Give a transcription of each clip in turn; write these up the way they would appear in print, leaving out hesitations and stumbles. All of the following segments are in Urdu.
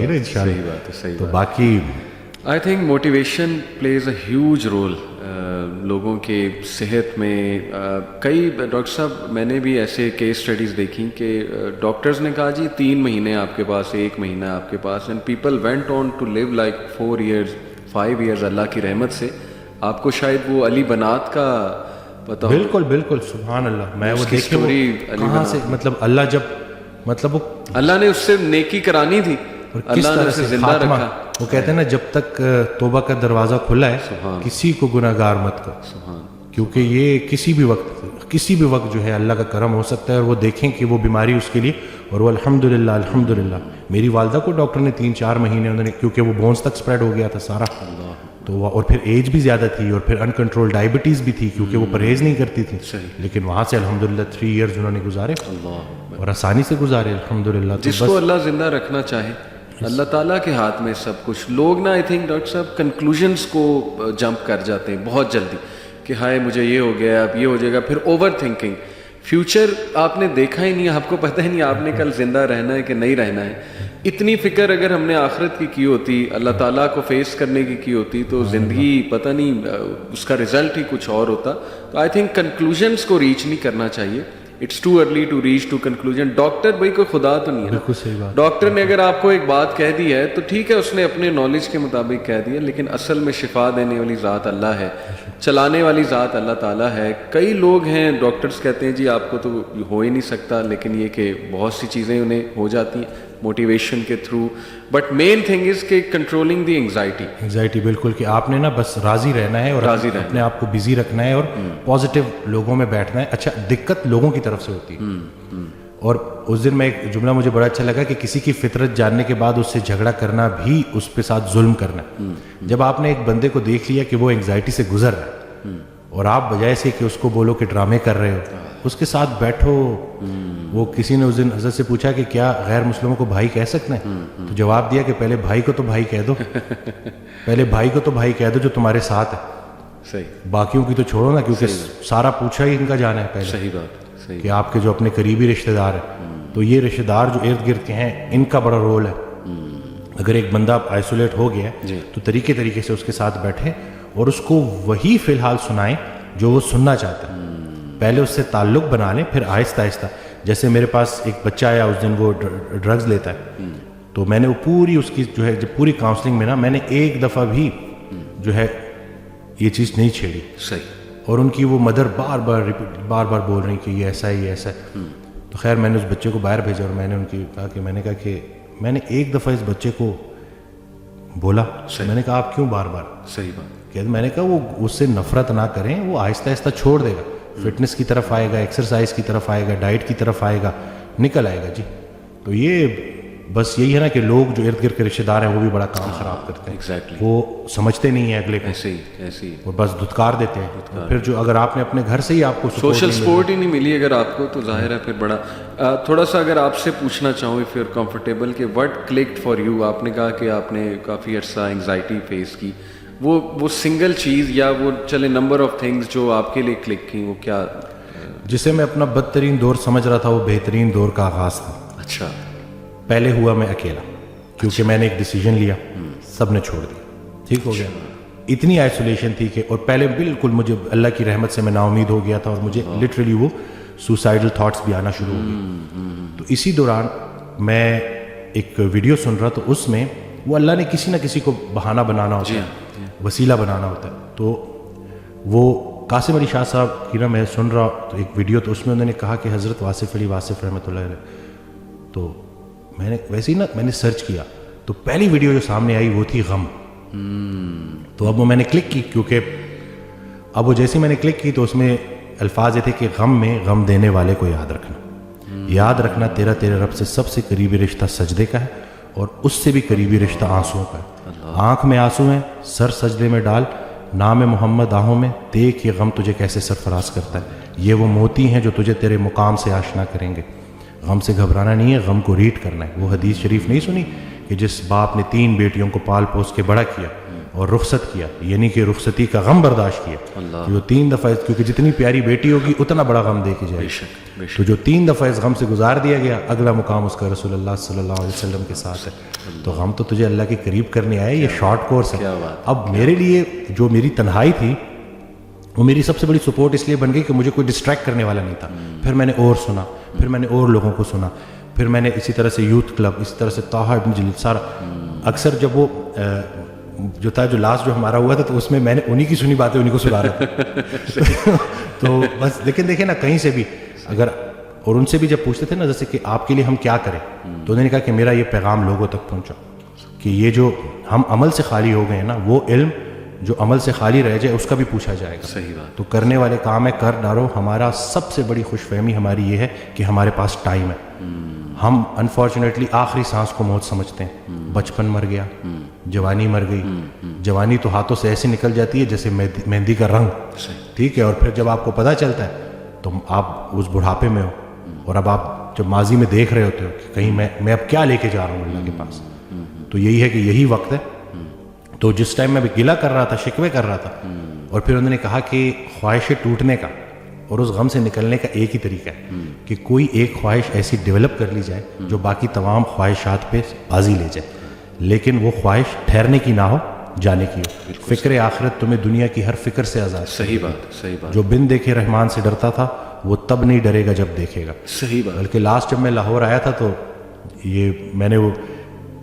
جائے گی نا انشاءاللہ. صحیح بات ہے, صحیح تو بات. باقی I think motivation plays a huge role لوگوں کے صحت میں. کئی ڈاکٹر صاحب میں نے بھی ایسے کیس اسٹڈیز دیکھی کہ ڈاکٹرز نے کہا جی 3 مہینے آپ کے پاس, 1 مہینہ آپ کے پاس, and people went on to live like 4 years 5 years. اللہ کی رحمت سے آپ کو شاید وہ علی بنات کا پتہ ہو. بالکل بالکل, سبحان اللہ. میں وہ دیکھے کہاں سے, مطلب اللہ جب مطلب وہ اللہ نے اس سے نیکی کرانی تھی, اللہ نے اسے زندہ رکھا. وہ کہتے ہیں نا جب تک توبہ کا دروازہ کھلا ہے کسی کو گناہ گار مت کرو, کیونکہ یہ کسی بھی وقت جو ہے اللہ کا کرم ہو سکتا ہے. اور وہ دیکھیں کہ وہ بیماری اس کے لیے, اور وہ الحمدللہ میری والدہ کو ڈاکٹر نے 3-4 مہینے انہوں نے, کیونکہ وہ بونز تک سپریڈ ہو گیا تھا سارا, تو اور پھر ایج بھی زیادہ تھی, اور پھر انکنٹرول ڈائبٹیز بھی تھی کیونکہ وہ پرہیز نہیں کرتی تھی. لیکن وہاں سے الحمدللہ 3 years انہوں نے گزارے اور آسانی سے گزارے الحمدللہ. جس کو اللہ زندہ رکھنا چاہے اللہ تعالیٰ کے ہاتھ میں سب کچھ. لوگ نا آئی تھنک ڈاکٹر صاحب کنکلوژنس کو جمپ کر جاتے ہیں بہت جلدی کہ ہائے مجھے یہ ہو گیا, اب یہ ہو جائے گا. پھر اوور تھنکنگ, فیوچر آپ نے دیکھا ہی نہیں, آپ کو پتہ ہی نہیں آپ نے کل زندہ رہنا ہے کہ نہیں رہنا ہے. اتنی فکر اگر ہم نے آخرت کی ہوتی, اللہ تعالیٰ کو فیس کرنے کی ہوتی, تو زندگی پتہ نہیں اس کا رزلٹ ہی کچھ اور ہوتا. تو آئی تھنک کنکلوژنس کو ریچ نہیں کرنا چاہیے. It's too early to reach to conclusion. Doctor بھائی کوئی خدا تو نہیں ہے. بالکل صحیح بات. ڈاکٹر نے اگر آپ کو ایک بات کہہ دی ہے تو ٹھیک ہے, اس نے اپنے نالج کے مطابق کہہ دیا, لیکن اصل میں شفا دینے والی ذات اللہ ہے, چلانے والی ذات اللہ تعالیٰ ہے. کئی لوگ ہیں ڈاکٹرز کہتے ہیں جی آپ کو تو ہو ہی نہیں سکتا, لیکن یہ کہ بہت سی چیزیں انہیں ہو جاتی ہیں موٹیویشن کے through. But main thing is کہ کنٹرولنگ دی انگزائٹی. بالکل, کہ آپ نے نا بس راضی رہنا ہے اور اپنے آپ کو بزی رکھنا ہے اور پازیٹیو لوگوں میں بیٹھنا ہے. اچھا, دقت لوگوں کی طرف سے ہوتی ہے. اور اس دن میں ایک جملہ مجھے بڑا اچھا لگا کہ کسی کی فطرت جاننے کے بعد اس سے جھگڑا کرنا بھی اس پہ ساتھ ظلم کرنا. جب آپ نے ایک بندے کو دیکھ لیا کہ وہ انگزائٹی سے گزر رہا ہے اور آپ بجائے سے کہ اس کو بولو کہ ڈرامے کر رہے ہو, اس کے ساتھ بیٹھو. وہ کسی نے اس دن حضرت سے پوچھا کہ کیا غیر مسلموں کو بھائی کہہ سکتے ہیں, تو جواب دیا کہ پہلے بھائی کو تو بھائی کہہ دو, پہلے بھائی کو تو بھائی کہہ دو جو تمہارے ساتھ ہے. صحیح. باقیوں کی تو چھوڑو نا, کیونکہ سارا پوچھا ہی ان کا جانا ہے پہلے. صحیح بات, صحیح. کہ آپ کے جو اپنے قریبی رشتہ دار ہیں, تو یہ رشتہ دار جو ارد گرد کے ہیں ان کا بڑا رول ہے. اگر ایک بندہ آئسولیٹ ہو گیا تو طریقے سے اس کے ساتھ بیٹھیں اور اس کو وہی فی الحال سنائیں جو وہ سننا چاہتا ہے. پہلے اس سے تعلق بنا لیں, پھر آہستہ آہستہ. جیسے میرے پاس ایک بچہ آیا اس دن, وہ ڈرگز لیتا ہے, تو میں نے وہ پوری اس کی جو ہے جب پوری کاؤنسلنگ میں نا میں نے ایک دفعہ بھی جو ہے یہ چیز نہیں چھیڑی. صحیح. اور ان کی وہ مدر بار بار بول رہی کہ یہ ایسا ہے, یہ ایسا ہے. تو خیر میں نے اس بچے کو باہر بھیجا اور میں نے ان کی میں نے کہا کہ میں نے ایک دفعہ اس بچے کو بولا, میں نے کہا آپ کیوں بار بار. صحیح بات. کہ میں نے کہا وہ اس سے نفرت نہ کریں, وہ آہستہ آہستہ چھوڑ دے گا, فٹنس کی طرف آئے گا, ایکسرسائز کی طرف آئے گا, ڈائٹ کی طرف آئے گا, نکل آئے گا. جی تو یہ بس یہی ہے نا کہ لوگ جو ارد گرد کے رشتہ دار ہیں وہ بھی بڑا کام خراب کرتے ہیں. ایگزیکٹلی. وہ سمجھتے نہیں ہیں اگلے کو, ایسے ہی اور بس دھتکار دیتے ہیں. پھر جو اگر آپ نے اپنے گھر سے ہی آپ کو سوشل سپورٹ ہی نہیں ملی اگر آپ کو, تو ظاہر ہے پھر بڑا. تھوڑا سا اگر آپ سے پوچھنا چاہوں اف یو آر کمفرٹیبل کہ وٹ کلکڈ فار یو, آپ نے کہا کہ آپ نے کافی عرصہ انگزائٹی فیس کی, وہ سنگل چیز یا وہ چلے نمبر آف تھنگس جو آپ کے لیے کلک کی, وہ کیا؟ جسے میں اپنا بدترین دور سمجھ رہا تھا وہ بہترین دور کا آغاز تھا. اچھا. پہلے ہوا میں اکیلا, کیونکہ میں نے ایک ڈیسیجن لیا, سب نے چھوڑ دیا, ٹھیک ہو گیا. اتنی آئسولیشن تھی کہ, اور پہلے بالکل مجھے اللہ کی رحمت سے میں نا امید ہو گیا تھا, اور مجھے لٹرلی وہ سوسائڈل تھاٹس بھی آنا شروع ہو گئے. تو اسی دوران میں ایک ویڈیو سن رہا, تو اس میں وہ اللہ نے کسی نہ کسی کو بہانہ بنانا ہوتا ہے, وسیلہ بنانا ہوتا ہے. تو وہ قاسم علی شاہ صاحب کی نا میں سن رہا تو ایک ویڈیو, تو اس میں انہوں نے کہا کہ حضرت واصف علی واصف رحمۃ اللہ علیہ. تو میں نے ویسے ہی نا میں نے سرچ کیا, تو پہلی ویڈیو جو سامنے آئی وہ تھی غم. تو اب وہ میں نے کلک کی, کیونکہ اب وہ جیسے میں نے کلک کی تو اس میں الفاظ یہ تھے کہ غم میں غم دینے والے کو یاد رکھنا, یاد رکھنا تیرے رب سے سب سے قریبی رشتہ سجدے کا ہے, اور اس سے بھی قریبی رشتہ آنسوؤں کا ہے. آنکھ میں آنسو ہیں, سر سجدے میں ڈال, نام محمد آہوں میں, دیکھ یہ غم تجھے کیسے سرفراز کرتا ہے. یہ وہ موتی ہیں جو تجھے تیرے مقام سے آشنا کریں گے. غم سے گھبرانا نہیں ہے, غم کو ریڈ کرنا ہے. وہ حدیث شریف نہیں سنی کہ جس باپ نے 3 بیٹیوں کو پال پوس کے بڑا کیا, اور رخصت کیا, یعنی کہ رخصتی کا غم برداشت کیا. جو 3 دفعہ, کیونکہ جتنی پیاری بیٹی ہوگی اتنا بڑا غم دے کے جائے گی, تو جو 3 دفعہ اس غم سے گزار دیا گیا, اگلا مقام اس کا رسول اللہ صلی اللہ علیہ وسلم کے ساتھ ہے. تو غم تو تجھے اللہ کے قریب کرنے آئے, یہ شارٹ کورس ہے. اب میرے لیے جو میری تنہائی تھی وہ میری سب سے بڑی سپورٹ اس لیے بن گئی کہ مجھے کوئی ڈسٹریکٹ کرنے والا نہیں تھا. پھر میں نے اور سنا, پھر میں نے اور لوگوں کو سنا, پھر میں نے اسی طرح سے یوتھ کلب, اسی طرح سے طه ابن جلیل سارا. اکثر جب وہ جو تھا, جو لاسٹ جو ہمارا ہوا تھا, تو اس میں نے انہی کی سنی باتیں انہی کو سنا رہا تھا. تو بس لیکن دیکھیں نا, کہیں سے بھی اگر, اور ان سے بھی جب پوچھتے تھے نا جیسے کہ آپ کے لیے ہم کیا کریں, تو انہوں نے کہا کہ میرا یہ پیغام لوگوں تک پہنچا کہ یہ جو ہم عمل سے خالی ہو گئے ہیں نا, وہ علم جو عمل سے خالی رہ جائے اس کا بھی پوچھا جائے گا. صحیح بات. تو کرنے والے کام ہے, کر ڈالو. ہمارا سب سے بڑی خوش فہمی ہماری یہ ہے کہ ہمارے پاس ٹائم ہے. ہم انفارچونیٹلی آخری سانس کو موت سمجھتے ہیں. بچپن مر گیا, جوانی مر گئی. جوانی تو ہاتھوں سے ایسے نکل جاتی ہے جیسے مہندی کا رنگ, ٹھیک ہے. اور پھر جب آپ کو پتہ چلتا ہے تو آپ اس بڑھاپے میں ہو, اور اب آپ جب ماضی میں دیکھ رہے ہوتے ہو کہ کہیں میں اب کیا لے کے جا رہا ہوں اللہ کے پاس. تو یہی ہے کہ یہی وقت ہے. تو جس ٹائم میں بھی گلہ کر رہا تھا, شکوے کر رہا تھا, اور پھر انہوں نے کہا کہ خواہشیں ٹوٹنے کا اور اس غم سے نکلنے کا ایک ہی طریقہ ہے کہ کوئی ایک خواہش ایسی ڈیولپ کر لی جائے جو باقی تمام خواہشات پہ بازی لے جائے, لیکن وہ خواہش ٹھہرنے کی نہ ہو, جانے کی ہو. فکر آخرت تمہیں دنیا کی ہر فکر سے آزاد. صحیح بات, صحیح بات. جو بن دیکھے رحمان سے ڈرتا تھا وہ تب نہیں ڈرے گا جب دیکھے گا. صحیح بات. بلکہ لاسٹ جب میں لاہور آیا تھا تو یہ میں نے وہ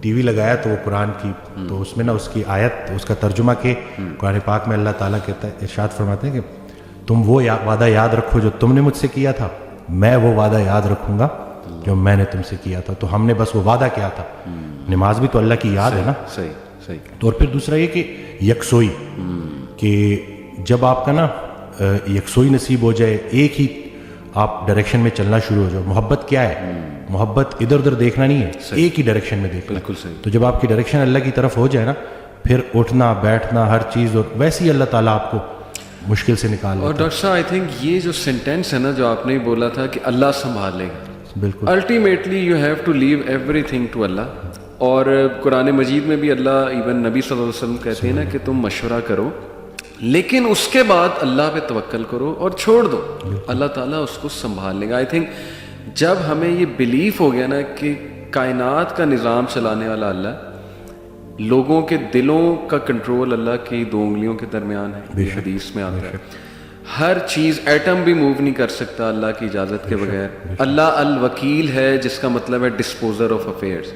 ٹی وی لگایا تو وہ قرآن کی, تو اس میں نا اس کی آیت, اس کا ترجمہ کہ قرآن پاک میں اللہ تعالیٰ کہتا ہے, ارشاد فرماتے ہیں کہ تم وہ وعدہ یاد رکھو جو تم نے مجھ سے کیا تھا, میں وہ وعدہ یاد رکھوں گا جو میں نے تم سے کیا تھا. تو ہم نے بس وہ وعدہ کیا تھا. نماز بھی تو اللہ کی یاد ہے نا. صحیح صحیح. تو اور پھر دوسرا یہ کہ یکسوئی, کہ جب آپ کا نا یکسوئی نصیب ہو جائے, ایک ہی آپ ڈائریکشن میں چلنا شروع ہو جاؤ. محبت کیا ہے؟ محبت ادھر ادھر دیکھنا نہیں ہے, ایک ہی ڈائریکشن میں دیکھنا. بالکل صحیح. تو جب آپ کی ڈائریکشن اللہ کی طرف ہو جائے نا, پھر اٹھنا بیٹھنا ہر چیز, اور ویسے ہی اللہ تعالیٰ آپ کو مشکل سے نکال. اور ڈاکٹر صاحب آئی تھنک یہ جو سینٹینس ہے نا جو آپ نے بولا تھا کہ اللہ سنبھال لے گا, بالکل ultimately you have to leave everything to اللہ. اور قرآن مجید میں بھی اللہ, ایون نبی صلی اللہ علیہ وسلم کہتے ہیں نا کہ تم مشورہ کرو, لیکن اس کے بعد اللہ پہ توکل کرو اور چھوڑ دو, اللہ تعالیٰ اس کو سنبھال لے گا. آئی تھنک جب ہمیں یہ بلیف ہو گیا نا کہ کائنات کا نظام چلانے والا اللہ, لوگوں کے دلوں کا کنٹرول اللہ کی 2 انگلیوں کے درمیان ہے, یہ حدیث میں آتا ہے. ہر چیز, ایٹم بھی موو نہیں کر سکتا اللہ کی اجازت کے بغیر. اللہ الوکیل ہے, جس کا مطلب ہے ڈسپوزر آف افیئرز.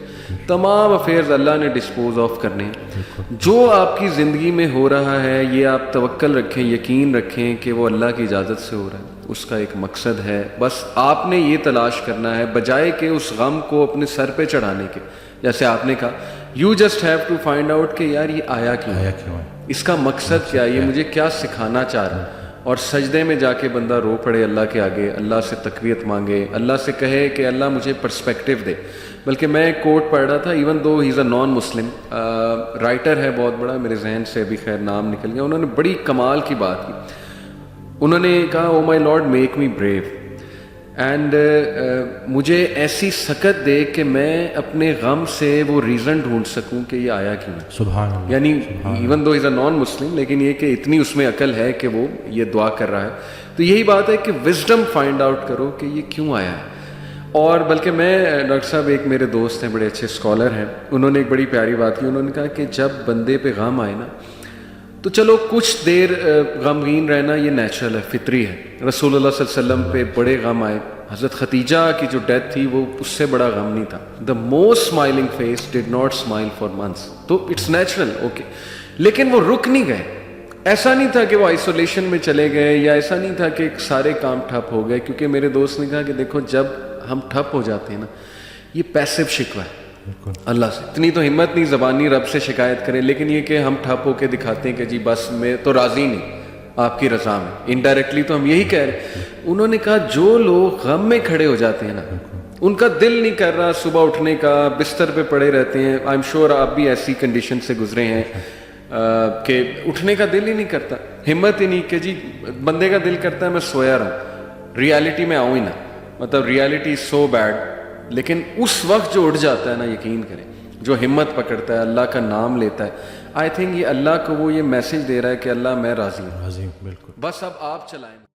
تمام افیئرز اللہ نے ڈسپوز آف کرنے ہیں. جو آپ کی زندگی میں ہو رہا ہے یہ آپ توکل رکھیں, یقین رکھیں کہ وہ اللہ کی اجازت سے ہو رہا ہے, اس کا ایک مقصد ہے. بس آپ نے یہ تلاش کرنا ہے, بجائے کہ اس غم کو اپنے سر پہ چڑھانے کے, جیسے آپ نے کہا you just have to find out کہ یار یہ آیا کیوں ہے, اس کا مقصد کیا ہے, یہ مجھے کیا سکھانا چاہ رہا ہے. اور سجدے میں جا کے بندہ رو پڑے اللہ کے آگے, اللہ سے تقویت مانگے, اللہ سے کہے کہ اللہ مجھے پرسپیکٹیو دے. بلکہ میں ایک کوٹ پڑھ رہا تھا, ایون دو ہی از اے نان مسلم رائٹر ہے بہت بڑا, میرے ذہن سے ابھی خیر نام نکل گیا, انہوں نے بڑی کمال کی بات کی. انہوں نے کہا O my lord make me brave, and مجھے ایسی سکت دے کہ میں اپنے غم سے وہ ریزن ڈھونڈ سکوں کہ یہ آیا کیوں ہے. سبحان اللہ. یعنی ایون دو از اے نان مسلم, لیکن یہ کہ اتنی اس میں عقل ہے کہ وہ یہ دعا کر رہا ہے. تو یہی بات ہے کہ وزڈم فائنڈ آؤٹ کرو کہ یہ کیوں آیا ہے. اور بلکہ میں ڈاکٹر صاحب, ایک میرے دوست ہیں بڑے اچھے اسکالر ہیں, انہوں نے ایک بڑی پیاری بات کی. انہوں نے کہا کہ جب بندے پہ غم آئے نا تو چلو کچھ دیر غمگین رہنا یہ نیچرل ہے, فطری ہے. رسول اللہ صلی اللہ علیہ وسلم پہ بڑے غم آئے, حضرت خدیجہ کی جو ڈیتھ تھی وہ اس سے بڑا غم نہیں تھا. The most smiling face did not smile for months, تو اٹس نیچرل اوکے. لیکن وہ رک نہیں گئے, ایسا نہیں تھا کہ وہ آئسولیشن میں چلے گئے, یا ایسا نہیں تھا کہ سارے کام ٹھپ ہو گئے. کیونکہ میرے دوست نے کہا کہ دیکھو جب ہم ٹھپ ہو جاتے ہیں نا, یہ پیسو شکوہ ہے اللہ سے. اتنی تو ہمت نہیں زبانی رب سے شکایت کریں, لیکن یہ کہ ہم ٹھپ ہو کے دکھاتے ہیں کہ جی بس میں تو راضی نہیں آپ کی رضا میں, انڈائریکٹلی تو ہم یہی کہہ رہے ہیں. انہوں نے کہا جو لوگ غم میں کھڑے ہو جاتے ہیں نا, ان کا دل نہیں کر رہا صبح اٹھنے کا, بستر پہ پڑے رہتے ہیں. آئی ایم شیور آپ بھی ایسی کنڈیشن سے گزرے ہیں کہ اٹھنے کا دل ہی نہیں کرتا, ہمت ہی نہیں کہ جی بندے کا دل کرتا ہے میں سویا رہوں, ریالٹی میں آؤں ہی نہ, مطلب ریالٹی سو بیڈ. لیکن اس وقت جو اٹھ جاتا ہے نا, یقین کریں جو ہمت پکڑتا ہے, اللہ کا نام لیتا ہے, آئی تھنک یہ اللہ کو وہ یہ میسج دے رہا ہے کہ اللہ میں راضی ہوں, عظیم, بالکل. بس اب آپ چلائیں.